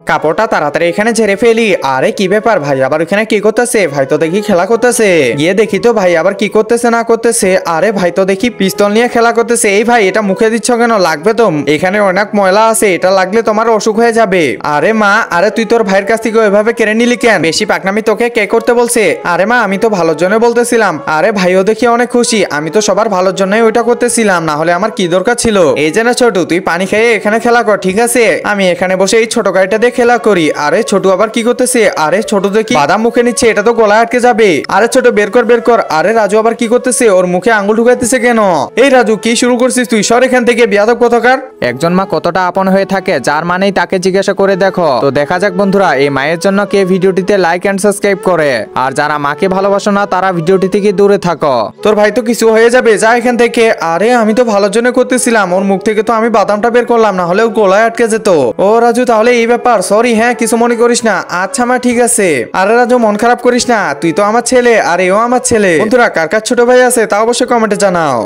কাপড়টা তাড়াতাড়ি এখানে ঝেড়ে ফেলি। আরে কি ব্যাপার, ভাই আবার এখানে কি করতেছে? ভাই তো দেখি খেলা করতেছে। গিয়ে দেখি তো ভাই আবার কি করতেছে না করতেছে। আরে ভাই তো দেখি পিস্তল নিয়ে খেলা করতেছে। এই ভাই এটা মুখে দিচ্ছ কেন? লাগবে তো, এখানে অনেক ময়লা আছে, এটা লাগলে তোমার অসুখ হয়ে যাবে। আরে মা, আরে তুই তোর ভাইয়ের কাছ থেকে ওইভাবে কেড়ে নিলি কেন? বেশি পাকনামি তোকে কে করতে বলছে? আরে মা, আমি তো ভালোর জন্য বলতেছিলাম। আরে ভাইও দেখি অনেক খুশি, আমি তো সবার ভালোর জন্যই ওইটা করতেছিলাম, না হলে আমার কি দরকার ছিল? এই যে না ছোট, তুই পানি খেয়ে এখানে খেলা কর, ঠিক আছে? আমি এখানে বসে এই ছোট গাড়িটা দিয়ে খেলা করি। আরে ছোট আবার কি করতেছে? আরে ছোট দেখি বাদাম মুখে নিচ্ছে, এটা তো গলায় আটকে যাবে। আরে ছোট বের কর বের কর। আরে রাজু আবার কি করতেছে? ওর মুখে আঙ্গুল ঢুকাইতেছে কেন? এই রাজু, কি শুরু করছিস তুই? সর এখান থেকে, বিয়াদব কোথাকার। একজন মা কতটা আপন হয়ে থাকে, যার মানেই তাকে জিজ্ঞাসা করে দেখো। তো দেখা যাক বন্ধুরা, এই মায়ের জন্য কে ভিডিওটিতে লাইক এন্ড সাবস্ক্রাইব করে। আর যারা মাকে ভালোবাসো না, তারা ভিডিওটি থেকে দূরে থাকো। তোর ভাই তো কিছু হয়ে যাবে, যা এখান থেকে। আরে আমি তো ভালোর জন্য করতেছিলাম, ওর মুখ থেকে তো আমি বাদামটা বের করলাম, না হলে গলায় আটকে যেত। ও রাজু, তাহলে এই ব্যাপার, সরি হ্যাঁ, কিছু মনে করিস না। আচ্ছা মা, ঠিক আছে। আরে রাজু, মন খারাপ করিস না, তুই তো আমার ছেলে আর এও আমার ছেলে। বন্ধুরা, কার কার ছোট ভাই আছে তা অবশ্যই কমেন্টে জানাও।